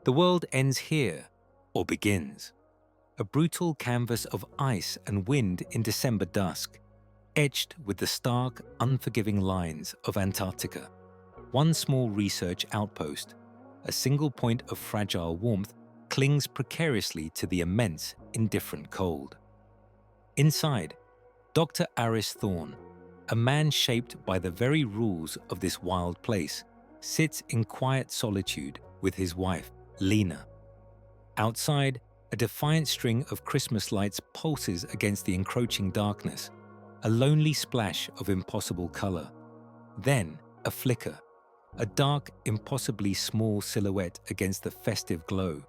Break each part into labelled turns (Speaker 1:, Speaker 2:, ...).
Speaker 1: The world ends here, or begins. A brutal canvas of ice and wind in December dusk, etched with the stark, unforgiving lines of Antarctica. One small research outpost, a single point of fragile warmth, clings precariously to the immense, indifferent cold. Inside, Dr. Aris Thorne, a man shaped by the very rules of this wild place, sits in quiet solitude with his wife, Lena. Outside, a defiant string of Christmas lights pulses against the encroaching darkness, a lonely splash of impossible color. Then, a flicker, a dark, impossibly small silhouette against the festive glow.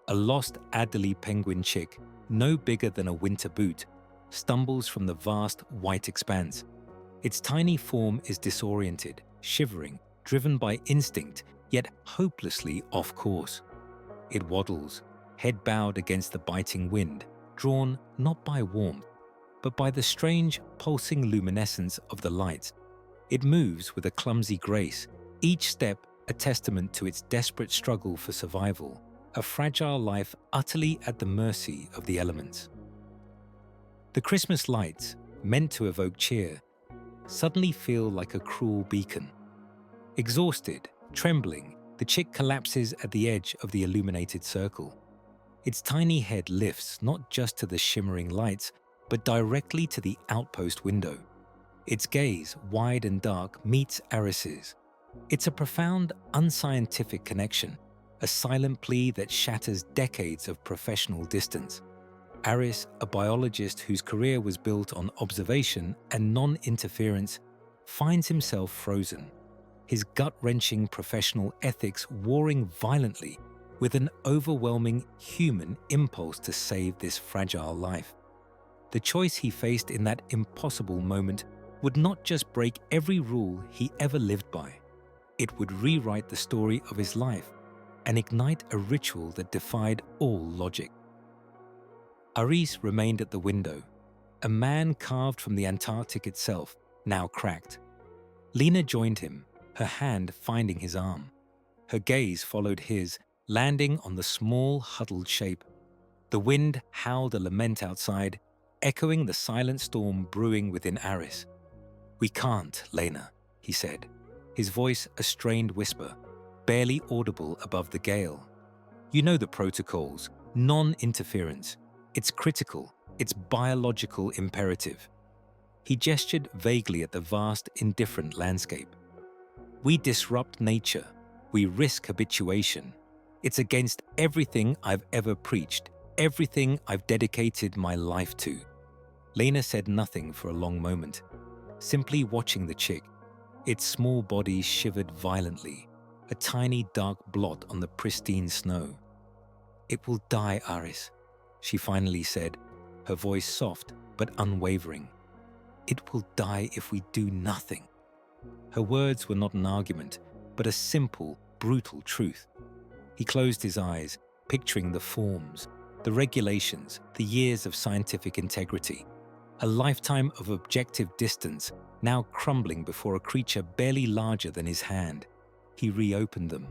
Speaker 1: A lost Adelie penguin chick, no bigger than a winter boot, stumbles from the vast white expanse. Its tiny form is disoriented, shivering, driven by instinct, yet hopelessly off course. It waddles, head bowed against the biting wind, drawn not by warmth, but by the strange, pulsing luminescence of the light. It moves with a clumsy grace, each step a testament to its desperate struggle for survival, a fragile life utterly at the mercy of the elements. The Christmas lights, meant to evoke cheer, suddenly feel like a cruel beacon. Exhausted, trembling, the chick collapses at the edge of the illuminated circle. Its tiny head lifts not just to the shimmering lights, but directly to the outpost window. Its gaze, wide and dark, meets Aris's. It's a profound, unscientific connection, a silent plea that shatters decades of professional distance. Aris, a biologist whose career was built on observation and non-interference, finds himself frozen, his gut-wrenching professional ethics warring violently with an overwhelming human impulse to save this fragile life. The choice he faced in that impossible moment would not just break every rule he ever lived by. It would rewrite the story of his life and ignite a ritual that defied all logic. Aris remained at the window, a man carved from the Antarctic itself, now cracked. Lena joined him, her hand finding his arm. Her gaze followed his, landing on the small, huddled shape. The wind howled a lament outside, echoing the silent storm brewing within Aris. "We can't, Lena," he said, his voice a strained whisper, barely audible above the gale. "You know the protocols, non-interference. It's critical, it's biological imperative." He gestured vaguely at the vast, indifferent landscape. "We disrupt nature. We risk habituation. It's against everything I've ever preached, everything I've dedicated my life to." Lena said nothing for a long moment, simply watching the chick. Its small body shivered violently, a tiny dark blot on the pristine snow. "It will die, Aris," she finally said, her voice soft but unwavering. "It will die if we do nothing." Her words were not an argument, but a simple, brutal truth. He closed his eyes, picturing the forms, the regulations, the years of scientific integrity. A lifetime of objective distance, now crumbling before a creature barely larger than his hand. He reopened them.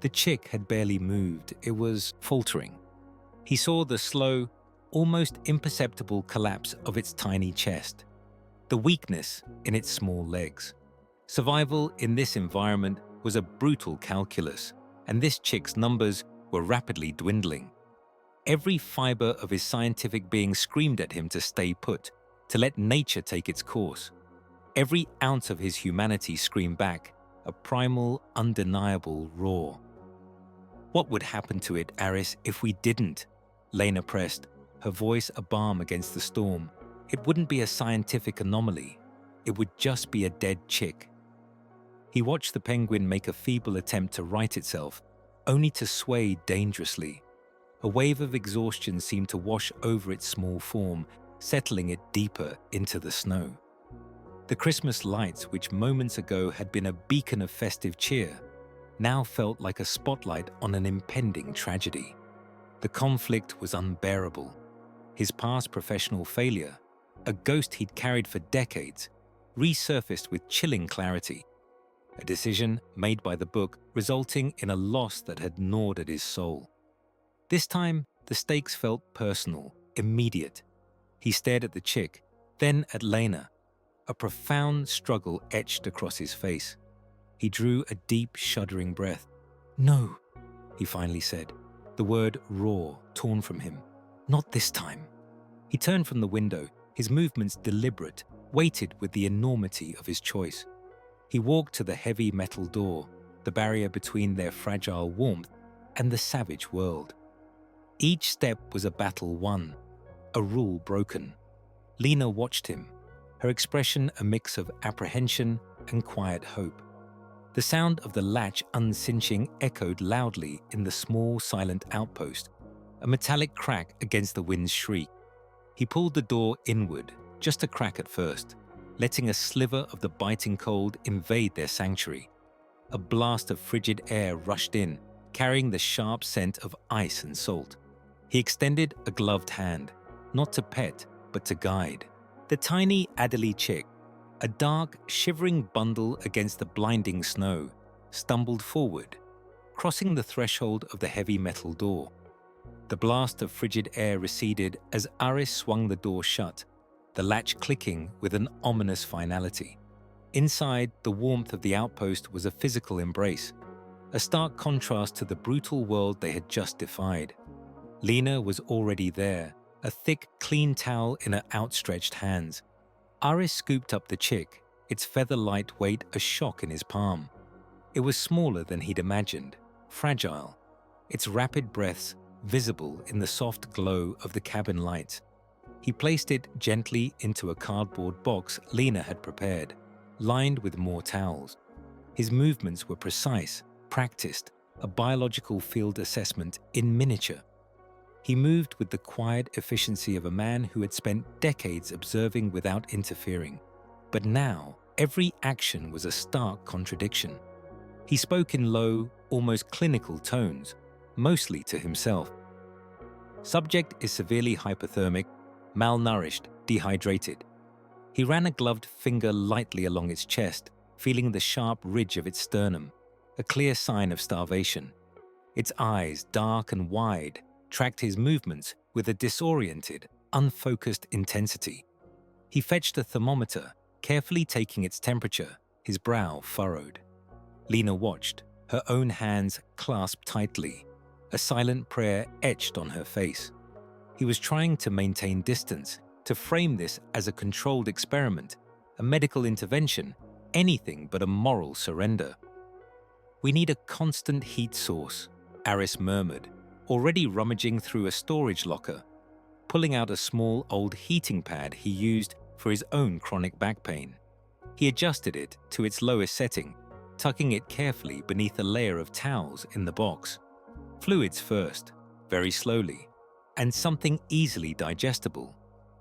Speaker 1: The chick had barely moved. It was faltering. He saw the slow, almost imperceptible collapse of its tiny chest, the weakness in its small legs. Survival in this environment was a brutal calculus, and this chick's numbers were rapidly dwindling. Every fiber of his scientific being screamed at him to stay put, to let nature take its course. Every ounce of his humanity screamed back, a primal, undeniable roar. "What would happen to it, Aris, if we didn't?" Lena pressed, her voice a balm against the storm. "It wouldn't be a scientific anomaly. It would just be a dead chick." He watched the penguin make a feeble attempt to right itself, only to sway dangerously. A wave of exhaustion seemed to wash over its small form, settling it deeper into the snow. The Christmas lights, which moments ago had been a beacon of festive cheer, now felt like a spotlight on an impending tragedy. The conflict was unbearable. His past professional failure, a ghost he'd carried for decades, resurfaced with chilling clarity. a decision made by the book resulting in a loss that had gnawed at his soul. This time, the stakes felt personal, immediate. He stared at the chick, then at Lena, a profound struggle etched across his face. He drew a deep, shuddering breath. "No," he finally said, the word raw, torn from him. "Not this time." He turned from the window, his movements deliberate, weighted with the enormity of his choice. He walked to the heavy metal door, the barrier between their fragile warmth and the savage world. Each step was a battle won, a rule broken. Lena watched him, her expression a mix of apprehension and quiet hope. The sound of the latch uncinching echoed loudly in the small, silent outpost, a metallic crack against the wind's shriek. He pulled the door inward, just a crack at first, letting a sliver of the biting cold invade their sanctuary. A blast of frigid air rushed in, carrying the sharp scent of ice and salt. He extended a gloved hand, not to pet, but to guide. The tiny Adelie chick, a dark, shivering bundle against the blinding snow, stumbled forward, crossing the threshold of the heavy metal door. The blast of frigid air receded as Aris swung the door shut, the latch clicking with an ominous finality. Inside, the warmth of the outpost was a physical embrace, a stark contrast to the brutal world they had just defied. Lena was already there, a thick, clean towel in her outstretched hands. Aris scooped up the chick, its feather-light weight a shock in his palm. It was smaller than he'd imagined, fragile, its rapid breaths visible in the soft glow of the cabin lights. He placed it gently into a cardboard box Lena had prepared, lined with more towels. His movements were precise, practiced, a biological field assessment in miniature. He moved with the quiet efficiency of a man who had spent decades observing without interfering. But now, every action was a stark contradiction. He spoke in low, almost clinical tones, mostly to himself. Subject is severely hypothermic, malnourished, dehydrated. He ran a gloved finger lightly along its chest, feeling the sharp ridge of its sternum, a clear sign of starvation. Its eyes, dark and wide, tracked his movements with a disoriented, unfocused intensity. He fetched a thermometer, carefully taking its temperature, his brow furrowed. Lena watched, her own hands clasped tightly, a silent prayer etched on her face. He was trying to maintain distance, to frame this as a controlled experiment, a medical intervention, anything but a moral surrender. "We need a constant heat source," Aris murmured, already rummaging through a storage locker, pulling out a small old heating pad he used for his own chronic back pain. He adjusted it to its lowest setting, tucking it carefully beneath a layer of towels in the box. Fluids first, very slowly, and something easily digestible.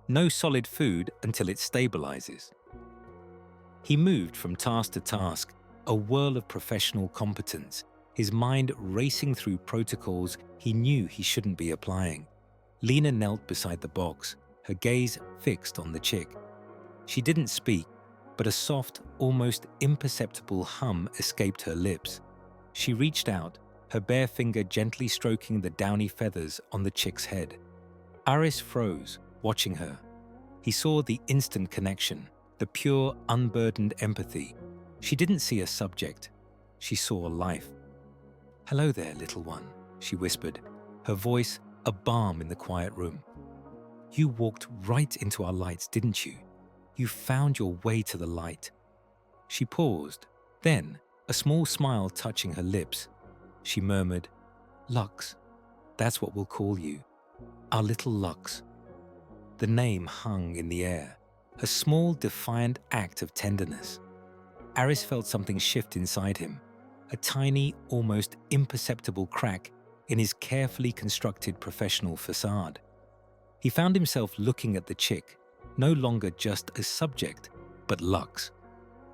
Speaker 1: No solid food until it stabilizes. He moved from task to task, a whirl of professional competence, his mind racing through protocols he knew he shouldn't be applying. Lena knelt beside the box, her gaze fixed on the chick. She didn't speak, but a soft, almost imperceptible hum escaped her lips. She reached out, her bare finger gently stroking the downy feathers on the chick's head. Aris froze, watching her. He saw the instant connection, the pure, unburdened empathy. She didn't see a subject. She saw life. "Hello there, little one," she whispered, her voice a balm in the quiet room. "You walked right into our lights, didn't you? You found your way to the light." She paused, then, a small smile touching her lips. She murmured, "Lux, that's what we'll call you. Our little Lux." The name hung in the air, a small, defiant act of tenderness. Aris felt something shift inside him, a tiny, almost imperceptible crack in his carefully constructed professional facade. He found himself looking at the chick, no longer just as subject, but Lux.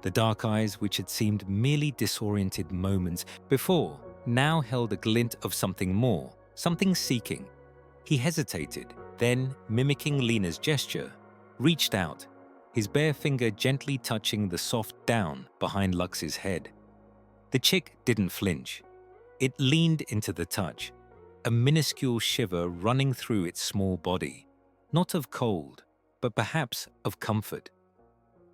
Speaker 1: The dark eyes, which had seemed merely disoriented moments before, now held a glint of something more, something seeking. He hesitated, then, mimicking Lena's gesture, reached out, his bare finger gently touching the soft down behind Lux's head. The chick didn't flinch. It leaned into the touch, a minuscule shiver running through its small body, not of cold, but perhaps of comfort.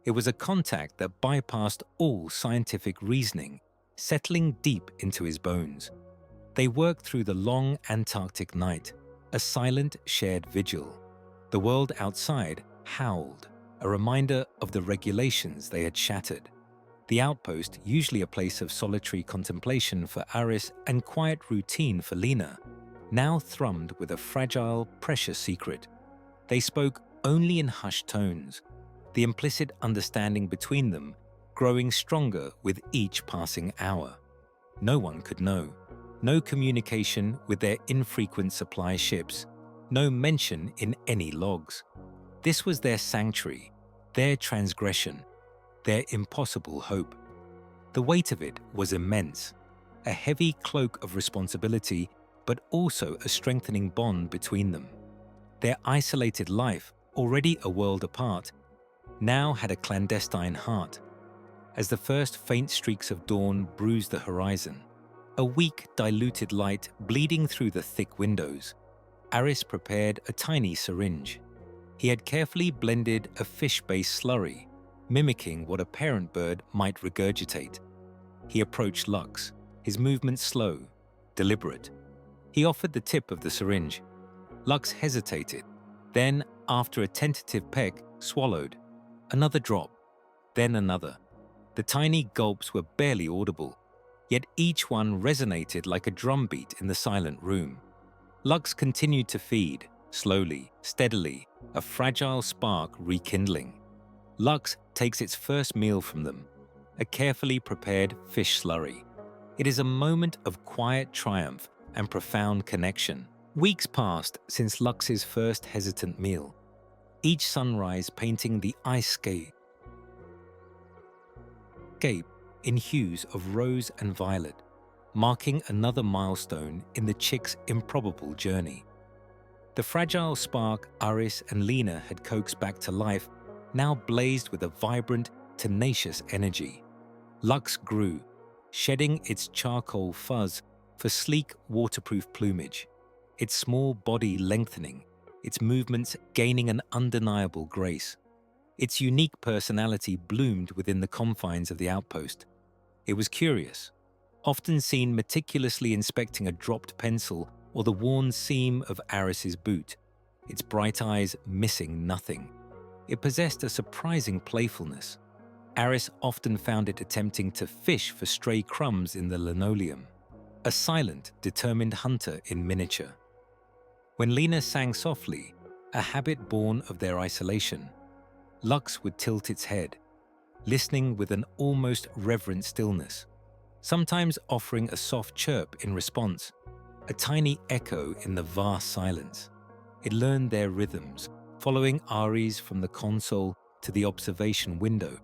Speaker 1: It was a contact that bypassed all scientific reasoning, settling deep into his bones. They worked through the long Antarctic night, a silent shared vigil. The world outside howled, a reminder of the regulations they had shattered. The outpost, usually a place of solitary contemplation for Aris and quiet routine for Lena, now thrummed with a fragile, precious secret. They spoke only in hushed tones, the implicit understanding between them growing stronger with each passing hour. No one could know. No communication with their infrequent supply ships, no mention in any logs. This was their sanctuary, their transgression, their impossible hope. The weight of it was immense, a heavy cloak of responsibility, but also a strengthening bond between them. Their isolated life, already a world apart, now had a clandestine heart. As the first faint streaks of dawn bruised the horizon, a weak, diluted light bleeding through the thick windows, Aris prepared a tiny syringe. He had carefully blended a fish-based slurry, mimicking what a parent bird might regurgitate. He approached Lux, his movements slow, deliberate. He offered the tip of the syringe. Lux hesitated, then, after a tentative peck, swallowed. Another drop, then another. The tiny gulps were barely audible, yet each one resonated like a drumbeat in the silent room. Lux continued to feed, slowly, steadily, a fragile spark rekindling. Lux takes its first meal from them, a carefully prepared fish slurry. It is a moment of quiet triumph and profound connection. Weeks passed since Lux's first hesitant meal, each sunrise painting the ice-scape in hues of rose and violet, marking another milestone in the chick's improbable journey. The fragile spark Aris and Lena had coaxed back to life now blazed with a vibrant, tenacious energy. Lux grew, shedding its charcoal fuzz for sleek, waterproof plumage, its small body lengthening, its movements gaining an undeniable grace. Its unique personality bloomed within the confines of the outpost. It was curious, often seen meticulously inspecting a dropped pencil or the worn seam of Aris's boot, its bright eyes missing nothing. It possessed a surprising playfulness. Aris often found it attempting to fish for stray crumbs in the linoleum, a silent, determined hunter in miniature. When Lena sang softly, a habit born of their isolation, Lux would tilt its head, listening with an almost reverent stillness, sometimes offering a soft chirp in response, a tiny echo in the vast silence. It learned their rhythms, following Aris from the console to the observation window,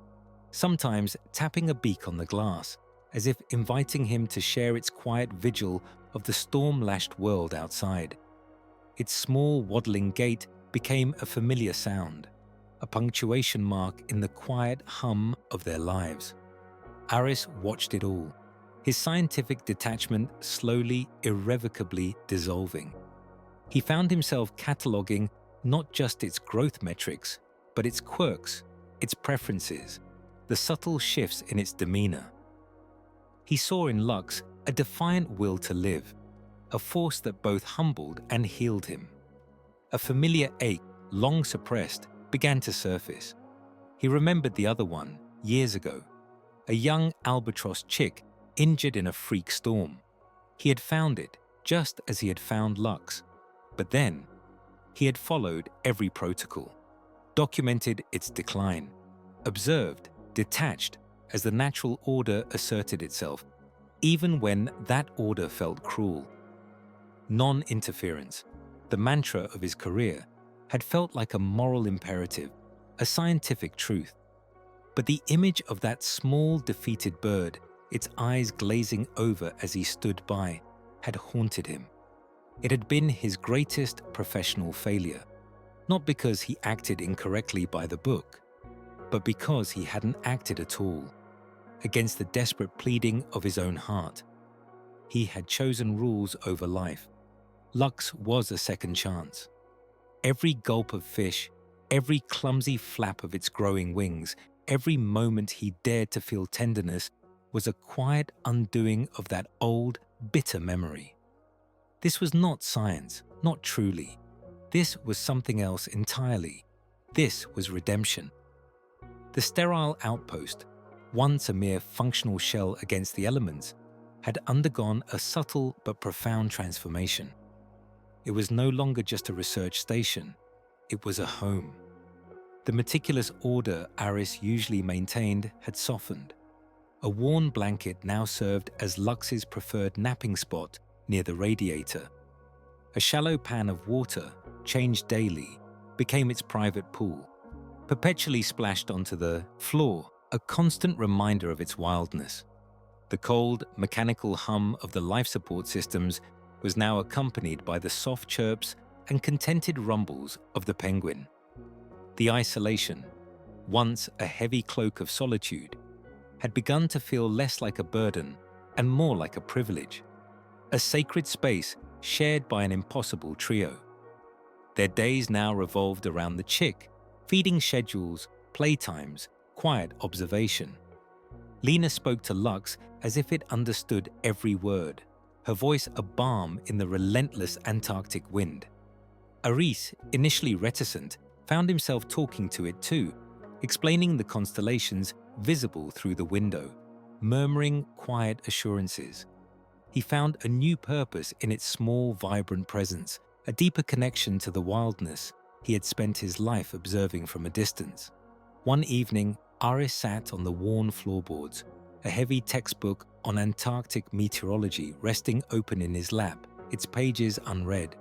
Speaker 1: sometimes tapping a beak on the glass, as if inviting him to share its quiet vigil of the storm-lashed world outside. Its small waddling gait became a familiar sound, a punctuation mark in the quiet hum of their lives. Aris watched it all, his scientific detachment slowly, irrevocably dissolving. He found himself cataloguing not just its growth metrics, but its quirks, its preferences, the subtle shifts in its demeanor. He saw in Lux a defiant will to live, a force that both humbled and healed him. A familiar ache, long suppressed, began to surface. He remembered the other one, years ago, a young albatross chick injured in a freak storm. He had found it, just as he had found Lux. But then, he had followed every protocol, documented its decline, observed, detached, as the natural order asserted itself, even when that order felt cruel. Non-interference, the mantra of his career, had felt like a moral imperative, a scientific truth. But the image of that small, defeated bird, its eyes glazing over as he stood by, had haunted him. It had been his greatest professional failure, not because he acted incorrectly by the book, but because he hadn't acted at all. against the desperate pleading of his own heart. He had chosen rules over life. Lux was a second chance. Every gulp of fish, every clumsy flap of its growing wings, every moment he dared to feel tenderness was a quiet undoing of that old, bitter memory. This was not science, not truly. This was something else entirely. This was redemption. The sterile outpost, once a mere functional shell against the elements, had undergone a subtle but profound transformation. It was no longer just a research station. It was a home. The meticulous order Aris usually maintained had softened. A worn blanket now served as Lux's preferred napping spot near the radiator. A shallow pan of water, changed daily, became its private pool, perpetually splashed onto the floor, a constant reminder of its wildness. The cold, mechanical hum of the life support systems was now accompanied by the soft chirps and contented rumbles of the penguin. The isolation, once a heavy cloak of solitude, had begun to feel less like a burden and more like a privilege, a sacred space shared by an impossible trio. Their days now revolved around the chick, feeding schedules, playtimes, quiet observation. Lena spoke to Lux as if it understood every word, her voice a balm in the relentless Antarctic wind. Aris, initially reticent, found himself talking to it too, explaining the constellations visible through the window, murmuring quiet assurances. He found a new purpose in its small, vibrant presence, a deeper connection to the wildness he had spent his life observing from a distance. One evening, Aris sat on the worn floorboards, a heavy textbook on Antarctic meteorology resting open in his lap, its pages unread.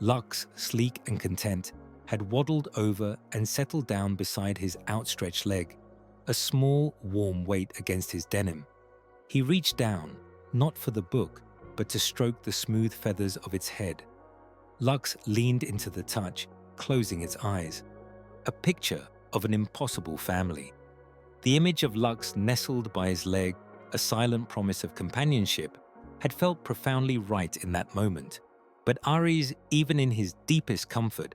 Speaker 1: Lux, sleek and content, had waddled over and settled down beside his outstretched leg, a small, warm weight against his denim. He reached down, not for the book, but to stroke the smooth feathers of its head. Lux leaned into the touch, closing its eyes. A picture of an impossible family. The image of Lux nestled by his leg, a silent promise of companionship, had felt profoundly right in that moment. But Aris, even in his deepest comfort,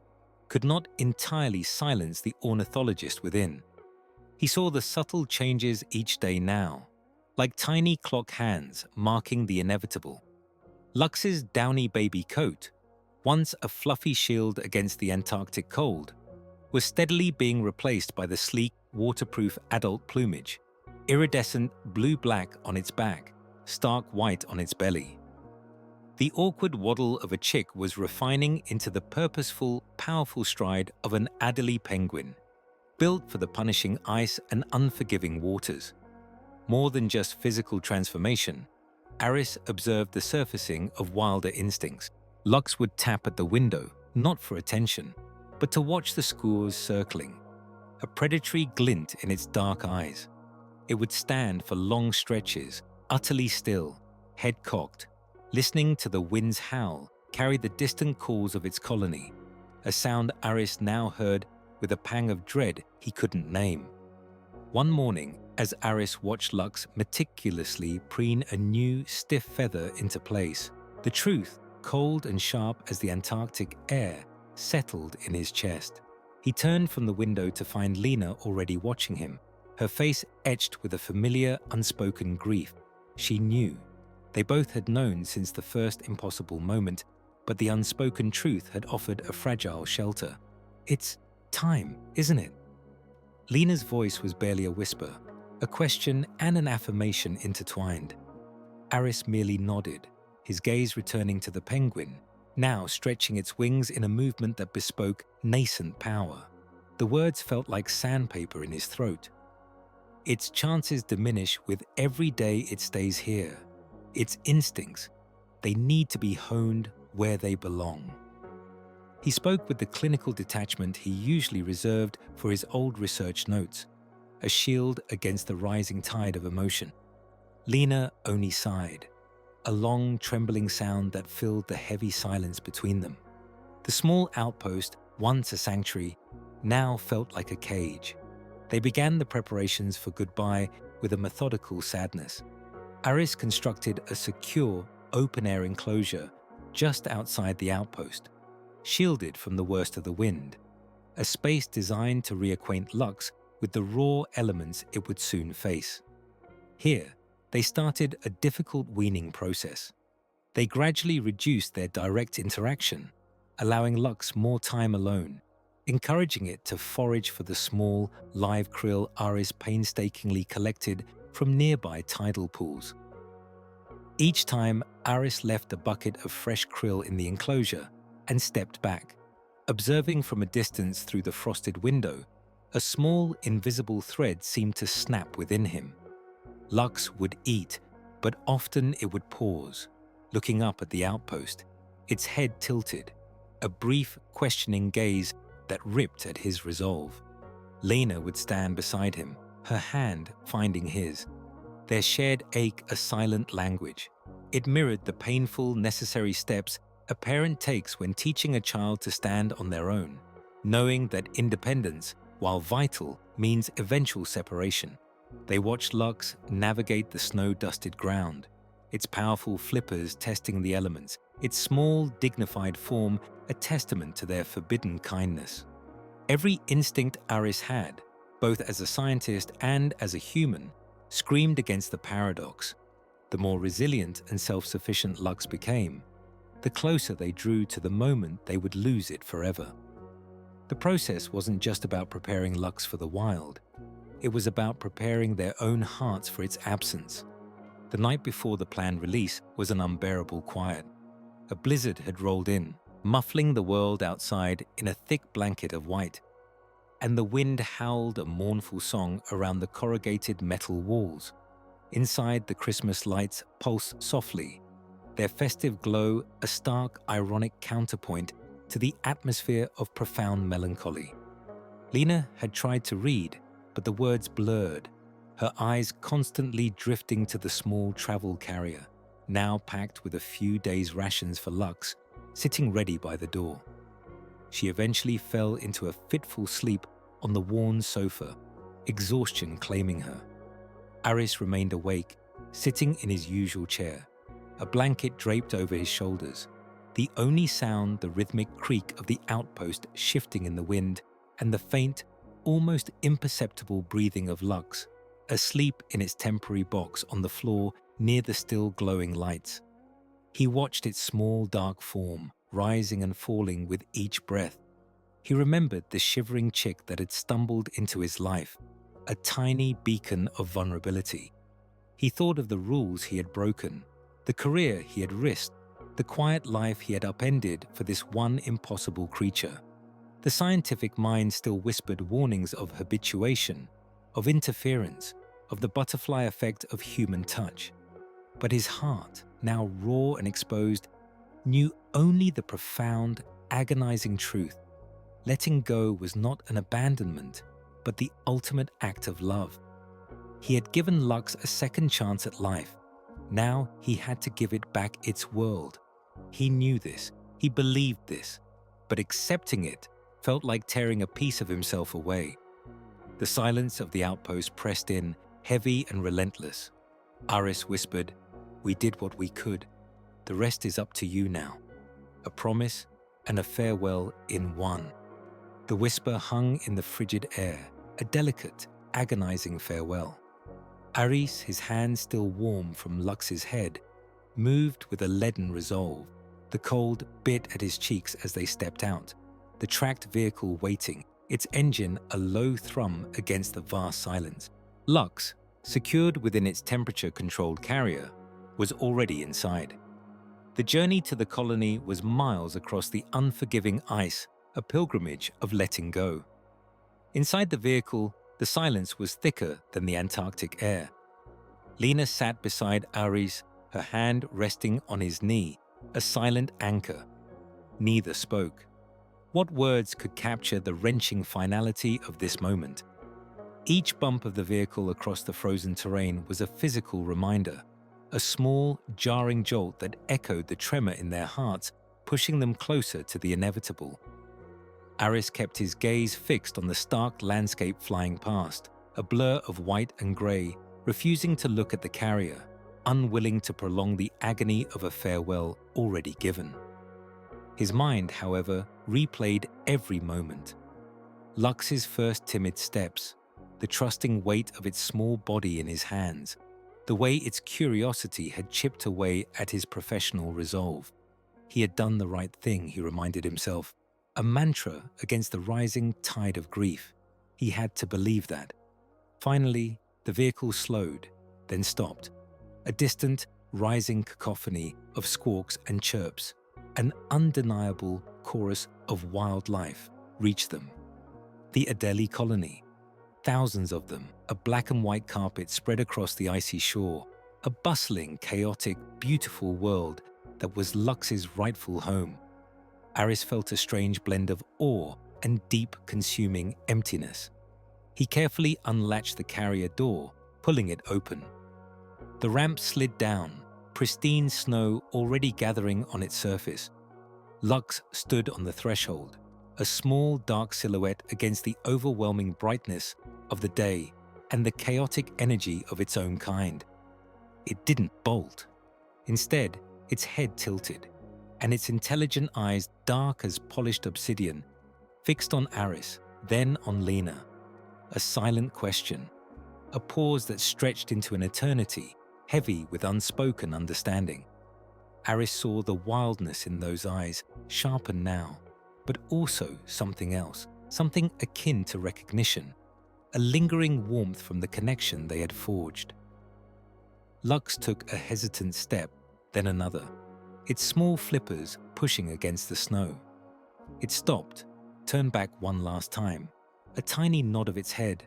Speaker 1: could not entirely silence the ornithologist within. He saw the subtle changes each day now, like tiny clock hands marking the inevitable. Lux's downy baby coat, once a fluffy shield against the Antarctic cold, was steadily being replaced by the sleek, waterproof adult plumage, iridescent blue-black on its back, stark white on its belly. The awkward waddle of a chick was refining into the purposeful, powerful stride of an Adelie penguin, built for the punishing ice and unforgiving waters. More than just physical transformation, Aris observed the surfacing of wilder instincts. Lux would tap at the window, not for attention, but to watch the scores circling, a predatory glint in its dark eyes. It would stand for long stretches, utterly still, head cocked, listening to the wind's howl carry the distant calls of its colony, a sound Aris now heard with a pang of dread he couldn't name. One morning, as Aris watched Lux meticulously preen a new, stiff feather into place, the truth, cold and sharp as the Antarctic air, settled in his chest. He turned from the window to find Lena already watching him, her face etched with a familiar, unspoken grief. She knew. They both had known since the first impossible moment, but the unspoken truth had offered a fragile shelter. "It's time, isn't it?" Lena's voice was barely a whisper, a question and an affirmation intertwined. Aris merely nodded, his gaze returning to the penguin, now stretching its wings in a movement that bespoke nascent power. The words felt like sandpaper in his throat. Its chances diminish with every day it stays here. Its instincts, they need to be honed where they belong. He spoke with the clinical detachment he usually reserved for his old research notes, a shield against the rising tide of emotion. Lena only sighed, a long, trembling sound that filled the heavy silence between them. The small outpost, once a sanctuary, now felt like a cage. They began the preparations for goodbye with a methodical sadness. Aris constructed a secure, open-air enclosure just outside the outpost, shielded from the worst of the wind, a space designed to reacquaint Lux with the raw elements it would soon face. Here, they started a difficult weaning process. They gradually reduced their direct interaction, allowing Lux more time alone, encouraging it to forage for the small, live krill Aris painstakingly collected from nearby tidal pools. Each time, Aris left a bucket of fresh krill in the enclosure and stepped back, observing from a distance through the frosted window. A small, invisible thread seemed to snap within him. Lux would eat, but often it would pause, looking up at the outpost, its head tilted, a brief, questioning gaze that ripped at his resolve. Lena would stand beside him, her hand finding his. Their shared ache a silent language. It mirrored the painful, necessary steps a parent takes when teaching a child to stand on their own, knowing that independence, while vital, means eventual separation. They watched Lux navigate the snow-dusted ground, its powerful flippers testing the elements, its small, dignified form a testament to their forbidden kindness. Every instinct Aris had, both as a scientist and as a human, screamed against the paradox. The more resilient and self-sufficient Lux became, the closer they drew to the moment they would lose it forever. The process wasn't just about preparing Lux for the wild. It was about preparing their own hearts for its absence. The night before the planned release was an unbearable quiet. A blizzard had rolled in, muffling the world outside in a thick blanket of white, and the wind howled a mournful song around the corrugated metal walls. Inside, the Christmas lights pulsed softly, their festive glow a stark, ironic counterpoint to the atmosphere of profound melancholy. Lena had tried to read, but the words blurred, her eyes constantly drifting to the small travel carrier, now packed with a few days' rations for Lux, sitting ready by the door. She eventually fell into a fitful sleep on the worn sofa, exhaustion claiming her. Aris remained awake, sitting in his usual chair, a blanket draped over his shoulders, the only sound the rhythmic creak of the outpost shifting in the wind and the faint, almost imperceptible breathing of Lux, asleep in its temporary box on the floor near the still glowing lights. He watched its small dark form rising and falling with each breath. He remembered the shivering chick that had stumbled into his life, a tiny beacon of vulnerability. He thought of the rules he had broken, the career he had risked, the quiet life he had upended for this one impossible creature. The scientific mind still whispered warnings of habituation, of interference, of the butterfly effect of human touch. But his heart, now raw and exposed, knew only the profound, agonizing truth. Letting go was not an abandonment, but the ultimate act of love. He had given Lux a second chance at life. Now he had to give it back its world. He knew this, he believed this, but accepting it felt like tearing a piece of himself away. The silence of the outpost pressed in, heavy and relentless. Aris whispered, "We did what we could. The rest is up to you now." A promise and a farewell in one. The whisper hung in the frigid air, a delicate, agonizing farewell. Aris, his hand still warm from Lux's head, moved with a leaden resolve. The cold bit at his cheeks as they stepped out, the tracked vehicle waiting, its engine a low thrum against the vast silence. Lux, secured within its temperature-controlled carrier, was already inside. The journey to the colony was miles across the unforgiving ice, a pilgrimage of letting go. Inside the vehicle, the silence was thicker than the Antarctic air. Lena sat beside Aris, her hand resting on his knee, a silent anchor. Neither spoke. What words could capture the wrenching finality of this moment? Each bump of the vehicle across the frozen terrain was a physical reminder, a small, jarring jolt that echoed the tremor in their hearts, pushing them closer to the inevitable. Aris kept his gaze fixed on the stark landscape flying past, a blur of white and grey, refusing to look at the carrier, unwilling to prolong the agony of a farewell already given. His mind, however, replayed every moment. Lux's first timid steps, the trusting weight of its small body in his hands, the way its curiosity had chipped away at his professional resolve. He had done the right thing, he reminded himself, a mantra against the rising tide of grief. He had to believe that. Finally, the vehicle slowed, then stopped. A distant, rising cacophony of squawks and chirps, an undeniable chorus of wildlife, reached them. The Adelie colony. Thousands of them, a black and white carpet spread across the icy shore, a bustling, chaotic, beautiful world that was Lux's rightful home. Aris felt a strange blend of awe and deep, consuming emptiness. He carefully unlatched the carrier door, pulling it open. The ramp slid down, pristine snow already gathering on its surface. Lux stood on the threshold, a small dark silhouette against the overwhelming brightness of the day and the chaotic energy of its own kind. It didn't bolt. Instead, its head tilted, and its intelligent eyes, dark as polished obsidian, fixed on Aris, then on Lena. A silent question, a pause that stretched into an eternity, heavy with unspoken understanding. Aris saw the wildness in those eyes, sharpened now, but also something else, something akin to recognition, a lingering warmth from the connection they had forged. Lux took a hesitant step, then another, its small flippers pushing against the snow. It stopped, turned back one last time, a tiny nod of its head,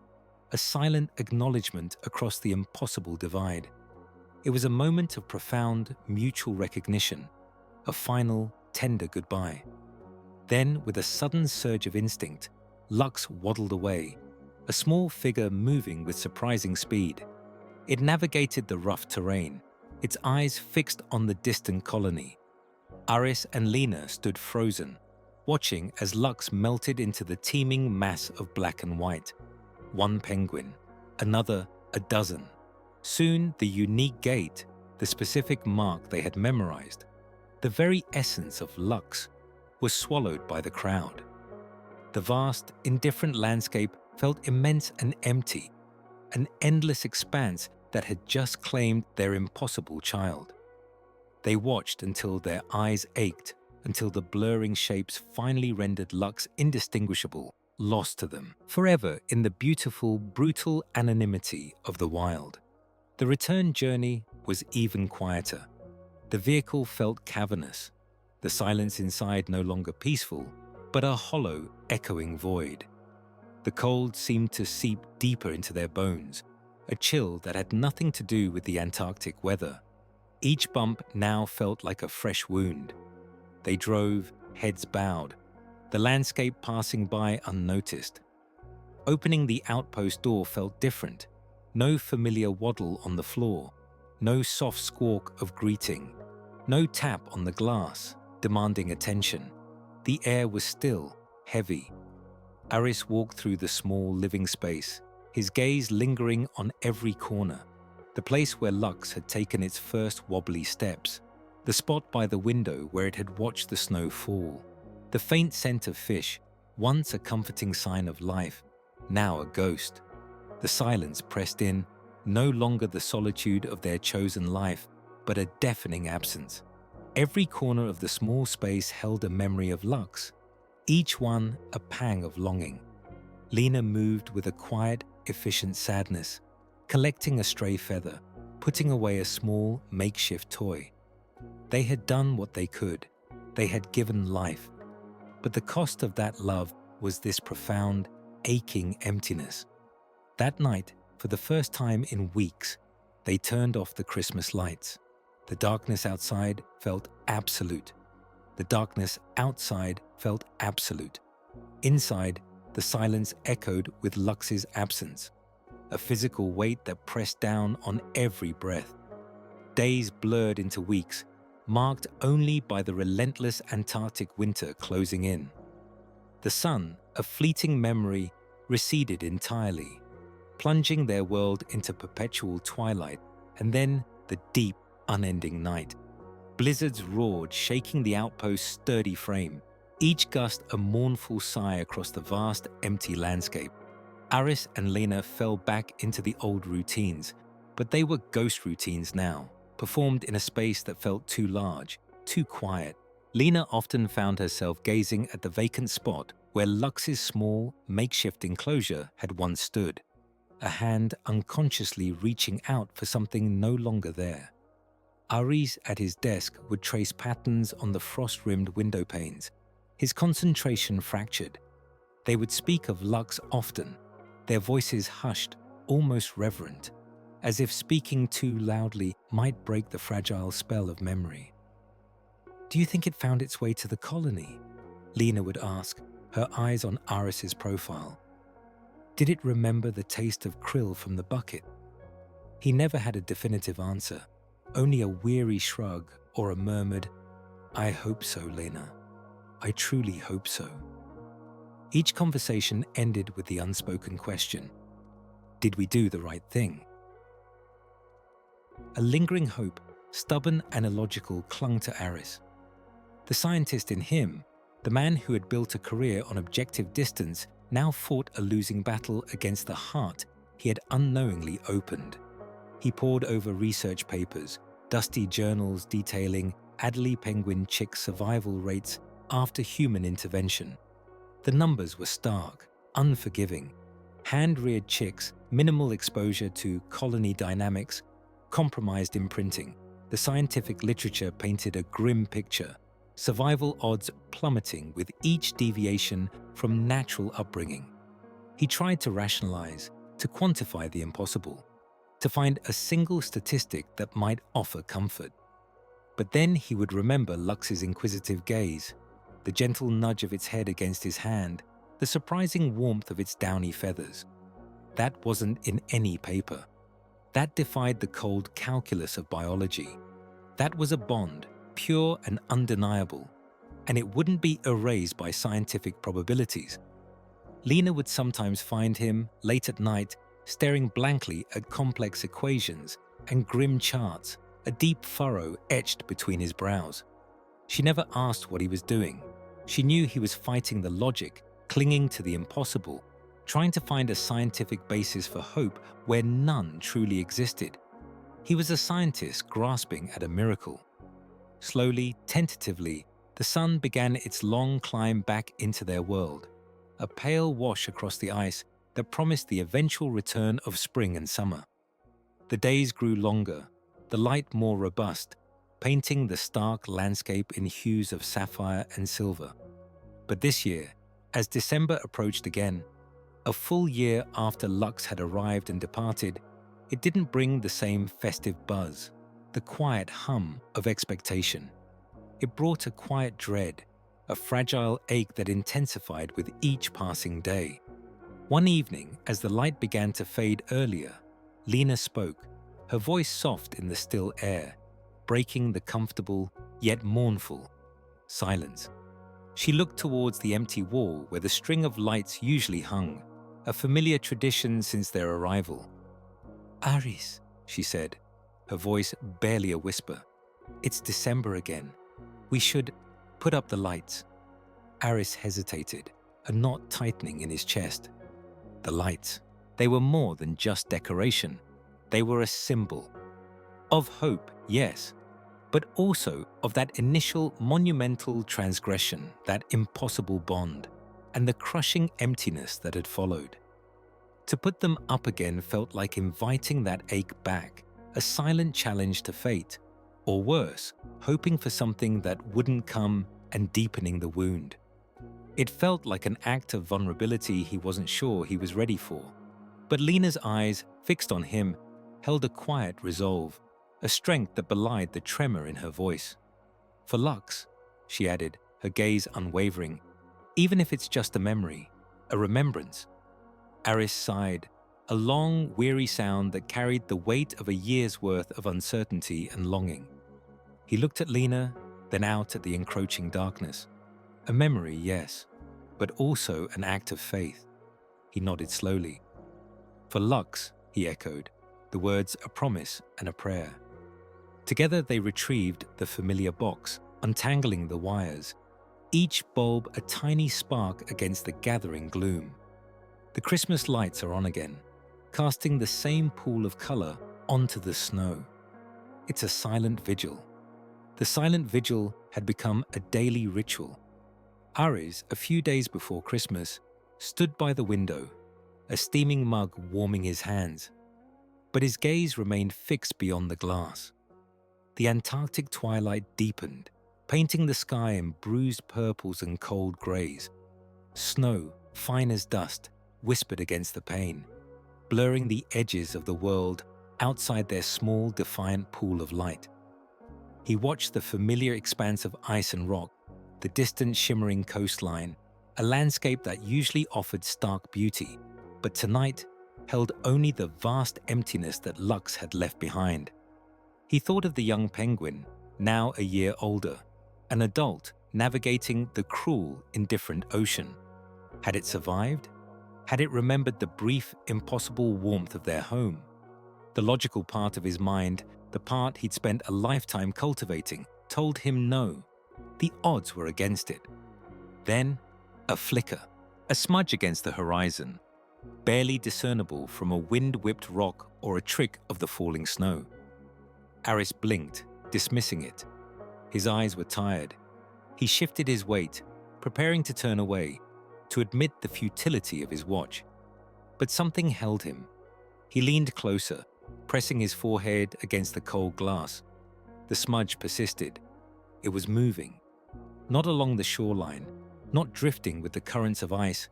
Speaker 1: a silent acknowledgement across the impossible divide. It was a moment of profound mutual recognition, a final, tender goodbye. Then, with a sudden surge of instinct, Lux waddled away, a small figure moving with surprising speed. It navigated the rough terrain, its eyes fixed on the distant colony. Aris and Lena stood frozen, watching as Lux melted into the teeming mass of black and white. One penguin, another a dozen. Soon the unique gait, the specific mark they had memorized, the very essence of Lux, was swallowed by the crowd. The vast, indifferent landscape felt immense and empty, an endless expanse that had just claimed their impossible child. They watched until their eyes ached, until the blurring shapes finally rendered Lux indistinguishable, lost to them, forever in the beautiful, brutal anonymity of the wild. The return journey was even quieter. The vehicle felt cavernous, the silence inside no longer peaceful, but a hollow, echoing void. The cold seemed to seep deeper into their bones, a chill that had nothing to do with the Antarctic weather. Each bump now felt like a fresh wound. They drove, heads bowed, the landscape passing by unnoticed. Opening the outpost door felt different. No familiar waddle on the floor, no soft squawk of greeting, no tap on the glass, demanding attention. The air was still, heavy. Aris walked through the small living space, his gaze lingering on every corner, the place where Lux had taken its first wobbly steps, the spot by the window where it had watched the snow fall, the faint scent of fish, once a comforting sign of life, now a ghost. The silence pressed in, no longer the solitude of their chosen life, but a deafening absence. Every corner of the small space held a memory of Lux, each one a pang of longing. Lena moved with a quiet, efficient sadness, collecting a stray feather, putting away a small, makeshift toy. They had done what they could. They had given life. But the cost of that love was this profound, aching emptiness. That night, for the first time in weeks, they turned off the Christmas lights. The darkness outside felt absolute. The darkness outside felt absolute. Inside, the silence echoed with Lux's absence, a physical weight that pressed down on every breath. Days blurred into weeks, marked only by the relentless Antarctic winter closing in. The sun, a fleeting memory, receded entirely. plunging their world into perpetual twilight and then the deep, unending night. Blizzards roared, shaking the outpost's sturdy frame, each gust a mournful sigh across the vast, empty landscape. Aris and Lena fell back into the old routines, but they were ghost routines now, performed in a space that felt too large, too quiet. Lena often found herself gazing at the vacant spot where Lux's small, makeshift enclosure had once stood, a hand unconsciously reaching out for something no longer there. Aris at his desk would trace patterns on the frost-rimmed window panes, his concentration fractured. They would speak of Lux often, their voices hushed, almost reverent, as if speaking too loudly might break the fragile spell of memory. "Do you think it found its way to the colony?" Lena would ask, her eyes on Aris's profile. Did it remember the taste of krill from the bucket? He never had a definitive answer, only a weary shrug or a murmured, "I hope so, Lena. I truly hope so." Each conversation ended with the unspoken question, did we do the right thing? A lingering hope, stubborn and illogical, clung to Aris. The scientist in him, the man who had built a career on objective distance, now fought a losing battle against the heart he had unknowingly opened. He pored over research papers, dusty journals detailing Adelie penguin chick survival rates after human intervention. The numbers were stark, unforgiving. Hand-reared chicks, minimal exposure to colony dynamics, compromised imprinting. The scientific literature painted a grim picture, survival odds plummeting with each deviation from natural upbringing. He tried to rationalize, to quantify the impossible, to find a single statistic that might offer comfort. But then he would remember Lux's inquisitive gaze, the gentle nudge of its head against his hand, the surprising warmth of its downy feathers. That wasn't in any paper. That defied the cold calculus of biology. That was a bond, pure and undeniable, and it wouldn't be erased by scientific probabilities. Lena would sometimes find him, late at night, staring blankly at complex equations and grim charts, a deep furrow etched between his brows. She never asked what he was doing. She knew he was fighting the logic, clinging to the impossible, trying to find a scientific basis for hope where none truly existed. He was a scientist grasping at a miracle. Slowly, tentatively, the sun began its long climb back into their world, a pale wash across the ice that promised the eventual return of spring and summer. The days grew longer, the light more robust, painting the stark landscape in hues of sapphire and silver. But this year, as December approached again, a full year after Lux had arrived and departed, it didn't bring the same festive buzz, the quiet hum of expectation. It brought a quiet dread, a fragile ache that intensified with each passing day. One evening, as the light began to fade earlier, Lena spoke, her voice soft in the still air, breaking the comfortable, yet mournful, silence. She looked towards the empty wall where the string of lights usually hung, a familiar tradition since their arrival. "Aris," she said, her voice barely a whisper, "it's December again. We should put up the lights." Aris hesitated, a knot tightening in his chest. The lights, they were more than just decoration. They were a symbol. Of hope, yes, but also of that initial monumental transgression, that impossible bond, and the crushing emptiness that had followed. To put them up again felt like inviting that ache back, a silent challenge to fate, or worse, hoping for something that wouldn't come and deepening the wound. It felt like an act of vulnerability he wasn't sure he was ready for. But Lena's eyes, fixed on him, held a quiet resolve, a strength that belied the tremor in her voice. "For Lux," she added, her gaze unwavering, "even if it's just a memory, a remembrance." Aris sighed, a long, weary sound that carried the weight of a year's worth of uncertainty and longing. He looked at Lena, then out at the encroaching darkness. A memory, yes, but also an act of faith. He nodded slowly. For Lux, he echoed, the words a promise and a prayer. Together they retrieved the familiar box, untangling the wires, each bulb a tiny spark against the gathering gloom. The Christmas lights are on again, casting the same pool of color onto the snow. It's a silent vigil. The silent vigil had become a daily ritual. Aris, a few days before Christmas, stood by the window, a steaming mug warming his hands. But his gaze remained fixed beyond the glass. The Antarctic twilight deepened, painting the sky in bruised purples and cold grays. Snow, fine as dust, whispered against the pane, blurring the edges of the world outside their small, defiant pool of light. He watched the familiar expanse of ice and rock, the distant shimmering coastline, a landscape that usually offered stark beauty, but tonight held only the vast emptiness that Lux had left behind. He thought of the young penguin, now a year older, an adult navigating the cruel, indifferent ocean. Had it survived? Had it remembered the brief, impossible warmth of their home? The logical part of his mind, the part he'd spent a lifetime cultivating, told him no. The odds were against it. Then, a flicker, a smudge against the horizon, barely discernible from a wind-whipped rock or a trick of the falling snow. Aris blinked, dismissing it. His eyes were tired. He shifted his weight, preparing to turn away, to admit the futility of his watch. But something held him. He leaned closer, pressing his forehead against the cold glass. The smudge persisted. It was moving. Not along the shoreline, not drifting with the currents of ice,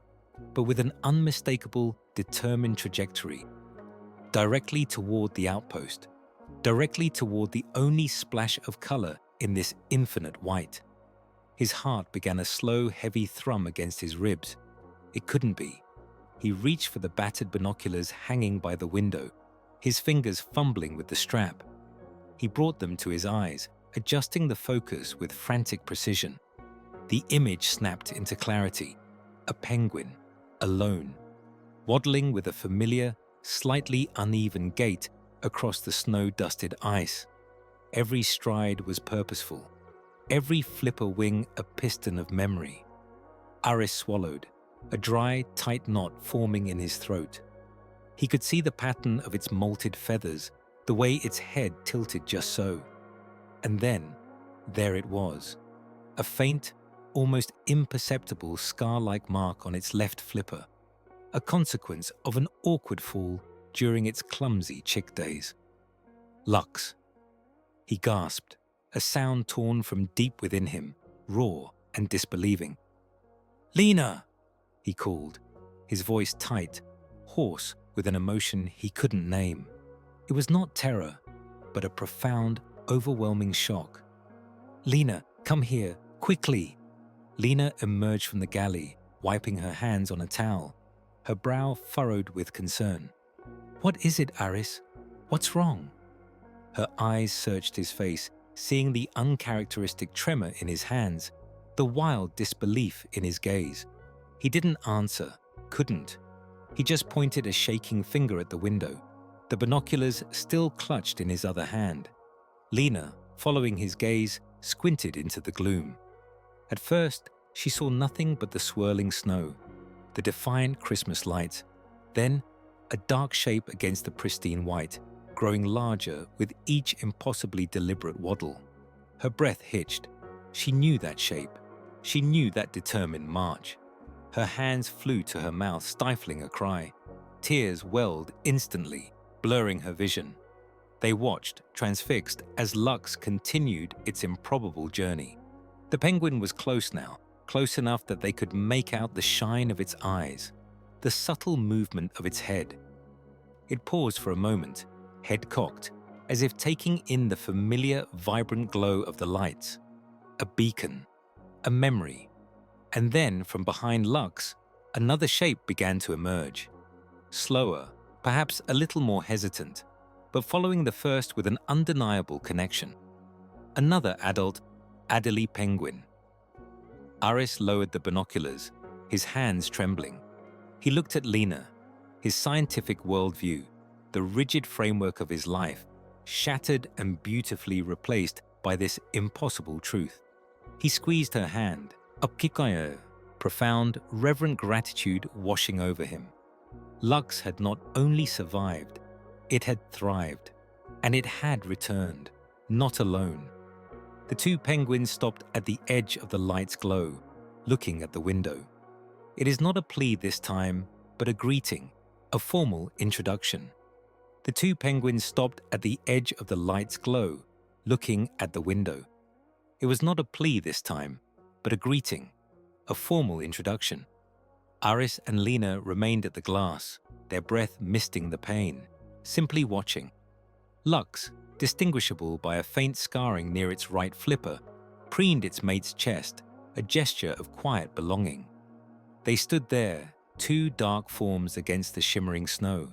Speaker 1: but with an unmistakable, determined trajectory. Directly toward the outpost. Directly toward the only splash of color in this infinite white. His heart began a slow, heavy thrum against his ribs. It couldn't be. He reached for the battered binoculars hanging by the window, his fingers fumbling with the strap. He brought them to his eyes, adjusting the focus with frantic precision. The image snapped into clarity. A penguin, alone, waddling with a familiar, slightly uneven gait across the snow-dusted ice. Every stride was purposeful, every flipper wing a piston of memory. Aris swallowed, a dry, tight knot forming in his throat. He could see the pattern of its molted feathers, the way its head tilted just so. And then, there it was, a faint, almost imperceptible scar-like mark on its left flipper, a consequence of an awkward fall during its clumsy chick days. Lux. He gasped, a sound torn from deep within him, raw and disbelieving. "Lena!" he called, his voice tight, hoarse with an emotion he couldn't name. It was not terror, but a profound, overwhelming shock. "Lena, come here, quickly!" Lena emerged from the galley, wiping her hands on a towel, her brow furrowed with concern. "What is it, Aris? What's wrong?" Her eyes searched his face, seeing the uncharacteristic tremor in his hands, the wild disbelief in his gaze. He didn't answer, couldn't. He just pointed a shaking finger at the window, the binoculars still clutched in his other hand. Lena, following his gaze, squinted into the gloom. At first, she saw nothing but the swirling snow, the defiant Christmas lights, then a dark shape against the pristine white, growing larger with each impossibly deliberate waddle. Her breath hitched. She knew that shape. She knew that determined march. Her hands flew to her mouth, stifling a cry. Tears welled instantly, blurring her vision. They watched, transfixed, as Lux continued its improbable journey. The penguin was close now, close enough that they could make out the shine of its eyes, the subtle movement of its head. It paused for a moment, head cocked, as if taking in the familiar, vibrant glow of the lights. A beacon, a memory. And then, from behind Lux, another shape began to emerge. Slower, perhaps a little more hesitant, but following the first with an undeniable connection. Another adult, Adelie penguin. Aris lowered the binoculars, his hands trembling. He looked at Lena, his scientific worldview, the rigid framework of his life, shattered and beautifully replaced by this impossible truth. He squeezed her hand, upkikayo, profound, reverent gratitude washing over him. Lux had not only survived, it had thrived, and it had returned, not alone. The two penguins stopped at the edge of the light's glow, looking at the window. It is not a plea this time, but a greeting, a formal introduction. The two penguins stopped at the edge of the light's glow, looking at the window. It was not a plea this time, but a greeting, a formal introduction. Aris and Lena remained at the glass, their breath misting the pain, simply watching. Lux, distinguishable by a faint scarring near its right flipper, preened its mate's chest, a gesture of quiet belonging. They stood there, two dark forms against the shimmering snow,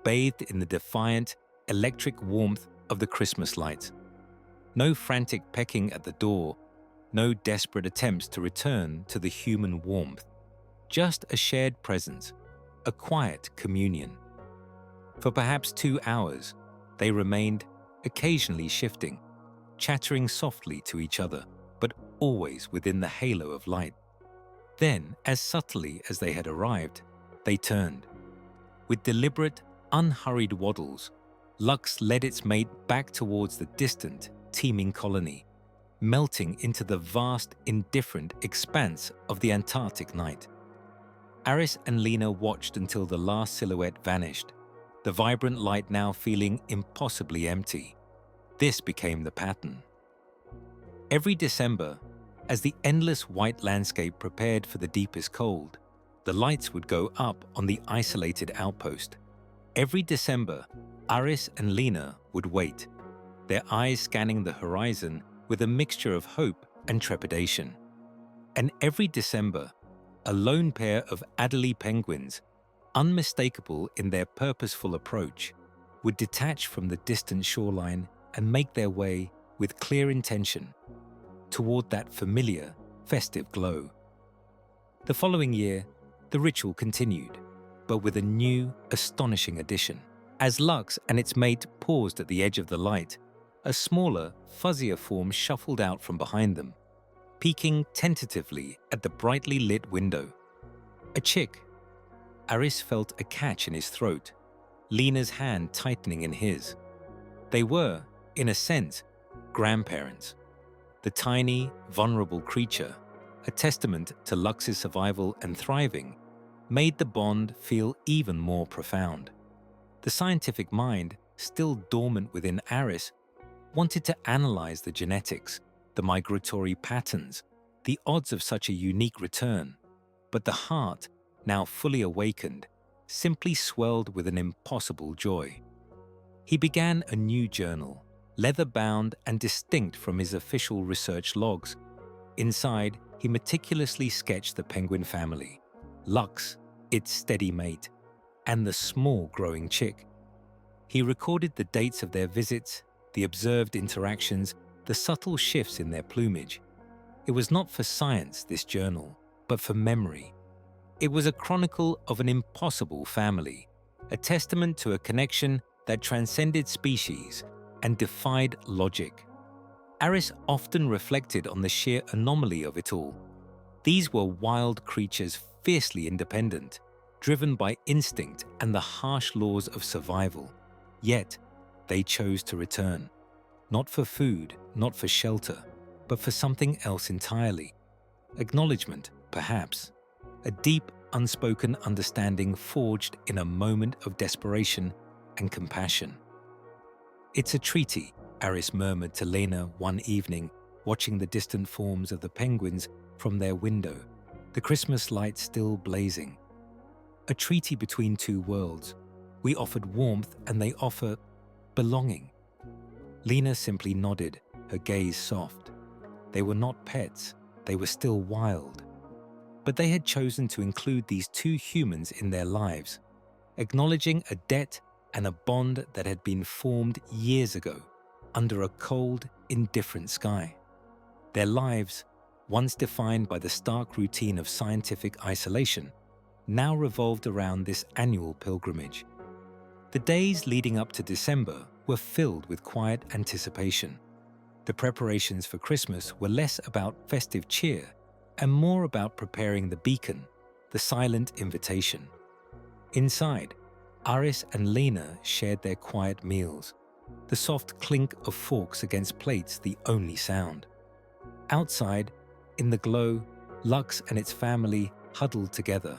Speaker 1: bathed in the defiant, electric warmth of the Christmas lights. No frantic pecking at the door, no desperate attempts to return to the human warmth. Just a shared presence, a quiet communion. For perhaps 2 hours, they remained, occasionally shifting, chattering softly to each other, but always within the halo of light. Then, as subtly as they had arrived, they turned. With deliberate, unhurried waddles, Lux led its mate back towards the distant, teeming colony, melting into the vast, indifferent expanse of the Antarctic night. Aris and Lena watched until the last silhouette vanished, the vibrant light now feeling impossibly empty. This became the pattern. Every December, as the endless white landscape prepared for the deepest cold, the lights would go up on the isolated outpost. Every December, Aris and Lena would wait, their eyes scanning the horizon with a mixture of hope and trepidation. And every December, a lone pair of Adelie penguins, unmistakable in their purposeful approach, would detach from the distant shoreline and make their way with clear intention toward that familiar, festive glow. The following year, the ritual continued, but with a new, astonishing addition. As Lux and its mate paused at the edge of the light, a smaller, fuzzier form shuffled out from behind them, peeking tentatively at the brightly lit window. A chick. Aris felt a catch in his throat, Lena's hand tightening in his. They were, in a sense, grandparents. The tiny, vulnerable creature, a testament to Lux's survival and thriving, made the bond feel even more profound. The scientific mind, still dormant within Aris, wanted to analyze the genetics, the migratory patterns, the odds of such a unique return, but the heart, now fully awakened, simply swelled with an impossible joy. He began a new journal, leather-bound and distinct from his official research logs. Inside, he meticulously sketched the penguin family, Lux, its steady mate, and the small growing chick. He recorded the dates of their visits, the observed interactions, the subtle shifts in their plumage. It was not for science, this journal, but for memory. It was a chronicle of an impossible family, a testament to a connection that transcended species and defied logic. Aris often reflected on the sheer anomaly of it all. These were wild creatures fiercely independent, driven by instinct and the harsh laws of survival. Yet, they chose to return. Not for food, not for shelter, but for something else entirely. Acknowledgement, perhaps. A deep, unspoken understanding forged in a moment of desperation and compassion. "It's a treaty," Aris murmured to Lena one evening, watching the distant forms of the penguins from their window, the Christmas lights still blazing. "A treaty between two worlds. We offered warmth and they offer belonging." Lena simply nodded, her gaze soft. They were not pets, they were still wild. But they had chosen to include these two humans in their lives, acknowledging a debt and a bond that had been formed years ago under a cold, indifferent sky. Their lives, once defined by the stark routine of scientific isolation, now revolved around this annual pilgrimage. The days leading up to December were filled with quiet anticipation. The preparations for Christmas were less about festive cheer and more about preparing the beacon, the silent invitation. Inside, Aris and Lena shared their quiet meals, the soft clink of forks against plates the only sound. Outside, in the glow, Lux and its family huddled together,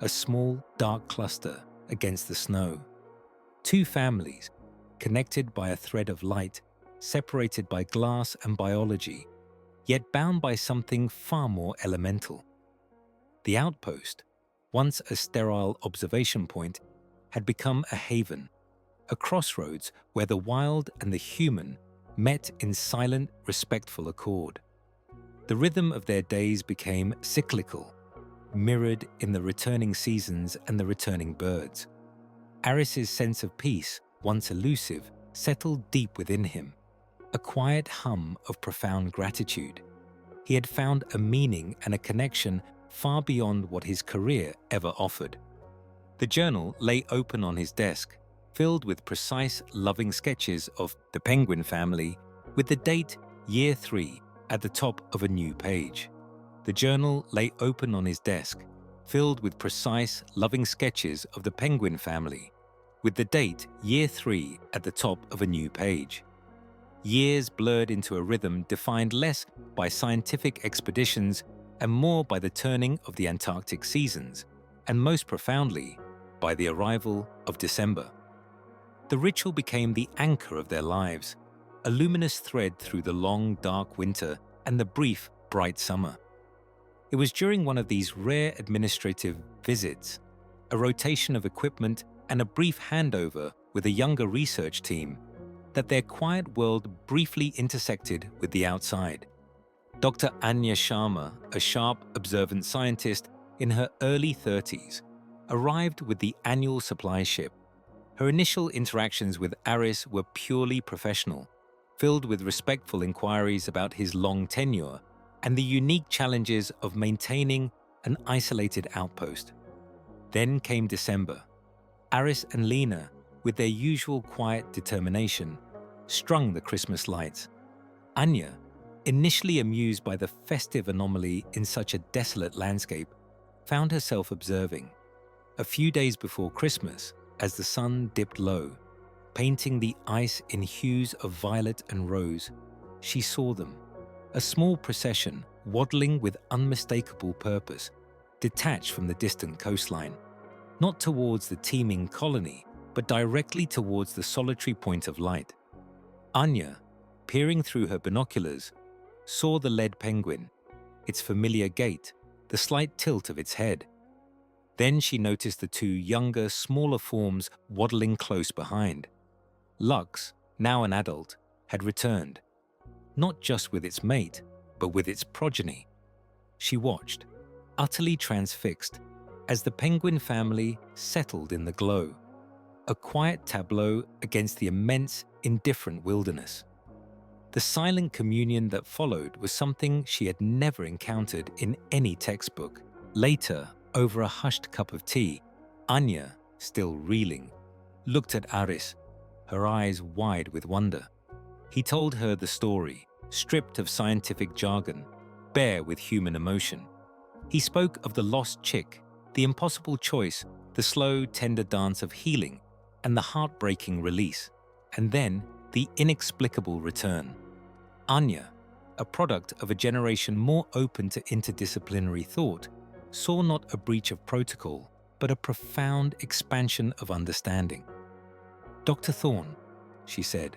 Speaker 1: a small, dark cluster against the snow. Two families, connected by a thread of light, separated by glass and biology, yet bound by something far more elemental. The outpost, once a sterile observation point, had become a haven, a crossroads where the wild and the human met in silent, respectful accord. The rhythm of their days became cyclical, mirrored in the returning seasons and the returning birds. Aris's sense of peace, once elusive, settled deep within him, a quiet hum of profound gratitude. He had found a meaning and a connection far beyond what his career ever offered. The journal lay open on his desk, filled with precise, loving sketches of the penguin family, with the date Year 3 at the top of a new page. The journal lay open on his desk, filled with precise, loving sketches of the penguin family, with the date Year 3 at the top of a new page. Years blurred into a rhythm defined less by scientific expeditions and more by the turning of the Antarctic seasons, and most profoundly, by the arrival of December. The ritual became the anchor of their lives, a luminous thread through the long, dark winter and the brief, bright summer. It was during one of these rare administrative visits, a rotation of equipment and a brief handover with a younger research team, that their quiet world briefly intersected with the outside. Dr. Anya Sharma, a sharp, observant scientist in her early 30s, arrived with the annual supply ship. Her initial interactions with Aris were purely professional, filled with respectful inquiries about his long tenure and the unique challenges of maintaining an isolated outpost. Then came December. Aris and Lena, with their usual quiet determination, strung the Christmas lights. Anya, initially amused by the festive anomaly in such a desolate landscape, found herself observing. A few days before Christmas, as the sun dipped low, painting the ice in hues of violet and rose, she saw them, a small procession waddling with unmistakable purpose, detached from the distant coastline, not towards the teeming colony, but directly towards the solitary point of light. Anya, peering through her binoculars, saw the lead penguin, its familiar gait, the slight tilt of its head. Then she noticed the two younger, smaller forms waddling close behind. Lux, now an adult, had returned, not just with its mate, but with its progeny. She watched, utterly transfixed, as the penguin family settled in the glow, a quiet tableau against the immense, indifferent wilderness. The silent communion that followed was something she had never encountered in any textbook. Later, over a hushed cup of tea, Anya, still reeling, looked at Aris, her eyes wide with wonder. He told her the story, stripped of scientific jargon, bare with human emotion. He spoke of the lost chick, the impossible choice, the slow, tender dance of healing, and the heartbreaking release, and then the inexplicable return. Anya, a product of a generation more open to interdisciplinary thought, saw not a breach of protocol, but a profound expansion of understanding. "Dr. Thorne," she said,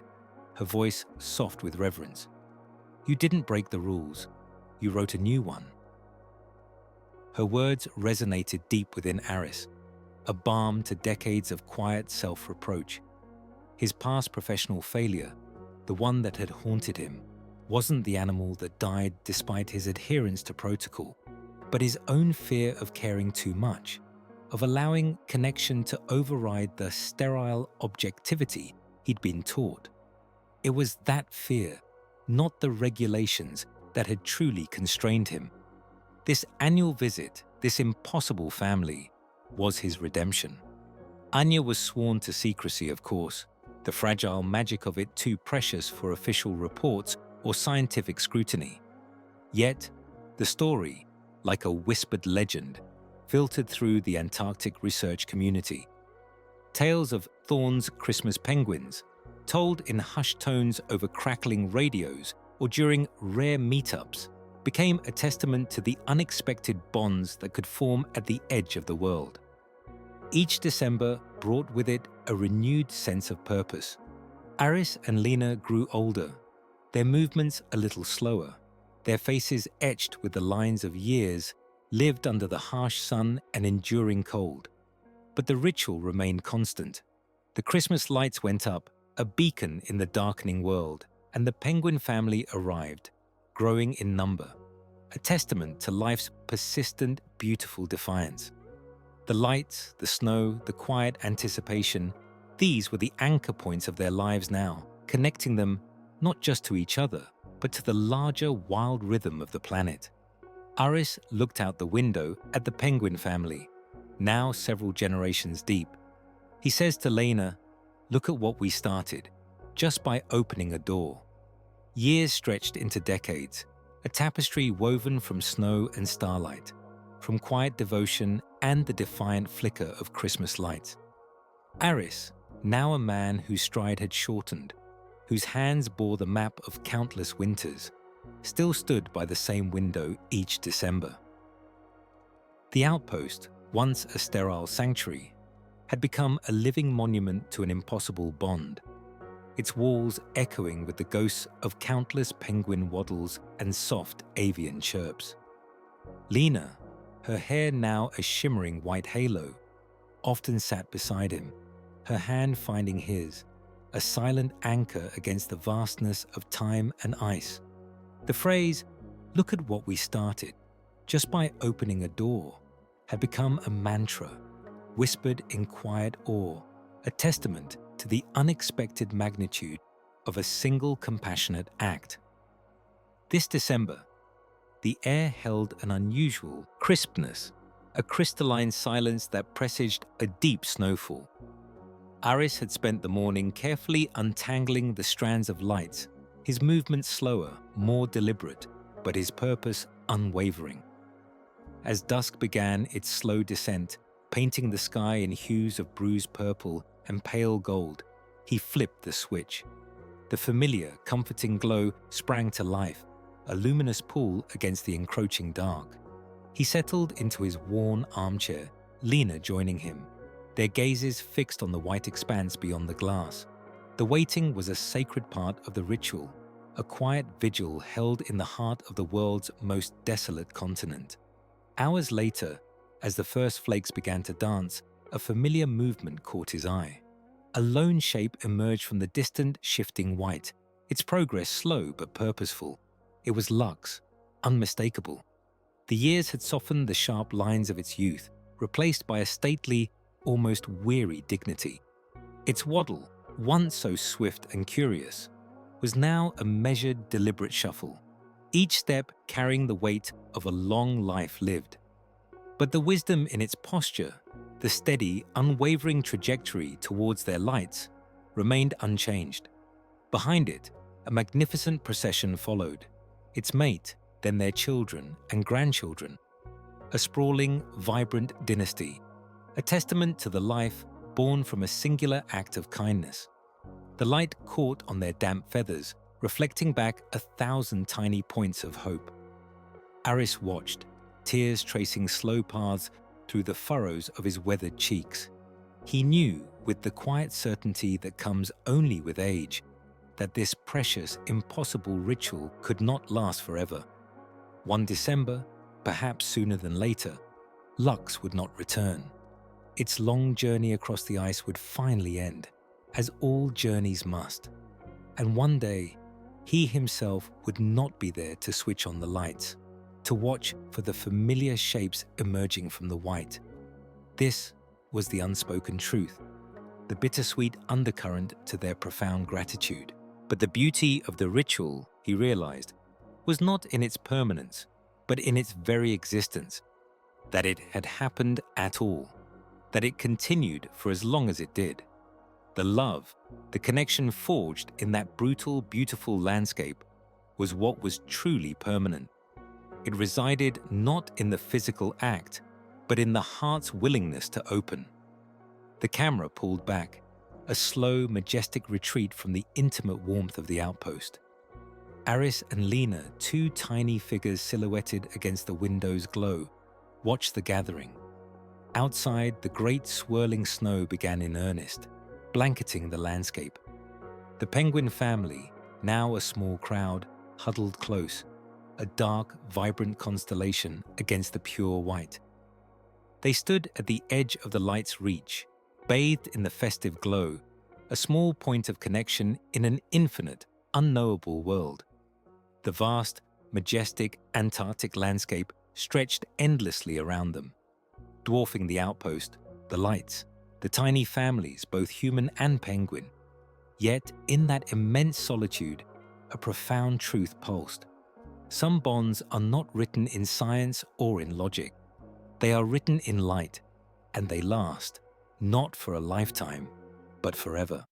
Speaker 1: her voice soft with reverence, "you didn't break the rules. You wrote a new one." Her words resonated deep within Aris, a balm to decades of quiet self-reproach. His past professional failure, the one that had haunted him, wasn't the animal that died despite his adherence to protocol, but his own fear of caring too much, of allowing connection to override the sterile objectivity he'd been taught. It was that fear, not the regulations, that had truly constrained him. This annual visit, this impossible family, was his redemption. Anya was sworn to secrecy, of course, the fragile magic of it too precious for official reports or scientific scrutiny. Yet, the story, like a whispered legend, filtered through the Antarctic research community. Tales of Thorne's Christmas penguins, told in hushed tones over crackling radios or during rare meetups, became a testament to the unexpected bonds that could form at the edge of the world. Each December brought with it a renewed sense of purpose. Aris and Lena grew older, their movements a little slower, their faces etched with the lines of years lived under the harsh sun and enduring cold. But the ritual remained constant. The Christmas lights went up, a beacon in the darkening world, and the penguin family arrived, growing in number, a testament to life's persistent, beautiful defiance. The lights, the snow, the quiet anticipation, these were the anchor points of their lives now, connecting them not just to each other, but to the larger wild rhythm of the planet. Aris looked out the window at the penguin family, now several generations deep. He says to Lena, "Look at what we started, just by opening a door." Years stretched into decades, a tapestry woven from snow and starlight, from quiet devotion and the defiant flicker of Christmas lights. Aris, now a man whose stride had shortened, whose hands bore the map of countless winters, still stood by the same window each December. The outpost, once a sterile sanctuary, had become a living monument to an impossible bond, its walls echoing with the ghosts of countless penguin waddles and soft avian chirps. Lena, her hair now a shimmering white halo, often sat beside him, her hand finding his, a silent anchor against the vastness of time and ice. The phrase, "Look at what we started," just by opening a door, had become a mantra, whispered in quiet awe, a testament to the unexpected magnitude of a single compassionate act. This December, the air held an unusual crispness, a crystalline silence that presaged a deep snowfall. Aris had spent the morning carefully untangling the strands of lights, his movements slower, more deliberate, but his purpose unwavering. As dusk began its slow descent, painting the sky in hues of bruised purple and pale gold, he flipped the switch. The familiar, comforting glow sprang to life, a luminous pool against the encroaching dark. He settled into his worn armchair, Lena joining him, their gazes fixed on the white expanse beyond the glass. The waiting was a sacred part of the ritual, a quiet vigil held in the heart of the world's most desolate continent. Hours later, as the first flakes began to dance, a familiar movement caught his eye. A lone shape emerged from the distant, shifting white, its progress slow but purposeful. It was Lux, unmistakable. The years had softened the sharp lines of its youth, replaced by a stately, almost weary dignity. Its waddle, once so swift and curious, was now a measured, deliberate shuffle, each step carrying the weight of a long life lived. But the wisdom in its posture, the steady, unwavering trajectory towards their lights, remained unchanged. Behind it, a magnificent procession followed, its mate, then their children and grandchildren, a sprawling, vibrant dynasty, a testament to the life born from a singular act of kindness. The light caught on their damp feathers, reflecting back 1,000 tiny points of hope. Aris watched, tears tracing slow paths through the furrows of his weathered cheeks. He knew, with the quiet certainty that comes only with age, that this precious, impossible ritual could not last forever. One December, perhaps sooner than later, Lux would not return. Its long journey across the ice would finally end, as all journeys must. And one day, he himself would not be there to switch on the lights, to watch for the familiar shapes emerging from the white. This was the unspoken truth, the bittersweet undercurrent to their profound gratitude. But the beauty of the ritual, he realized, was not in its permanence, but in its very existence, that it had happened at all. that it continued for as long as it did. The love, the connection forged in that brutal, beautiful landscape, was what was truly permanent. It resided not in the physical act, but in the heart's willingness to open. The camera pulled back, a slow, majestic retreat from the intimate warmth of the outpost. Aris and Lena, two tiny figures silhouetted against the window's glow, watched the gathering. Outside, the great swirling snow began in earnest, blanketing the landscape. The penguin family, now a small crowd, huddled close, a dark, vibrant constellation against the pure white. They stood at the edge of the light's reach, bathed in the festive glow, a small point of connection in an infinite, unknowable world. The vast, majestic Antarctic landscape stretched endlessly around them, dwarfing the outpost, the lights, the tiny families, both human and penguin. Yet, in that immense solitude, a profound truth pulsed. Some bonds are not written in science or in logic. They are written in light, and they last, not for a lifetime, but forever.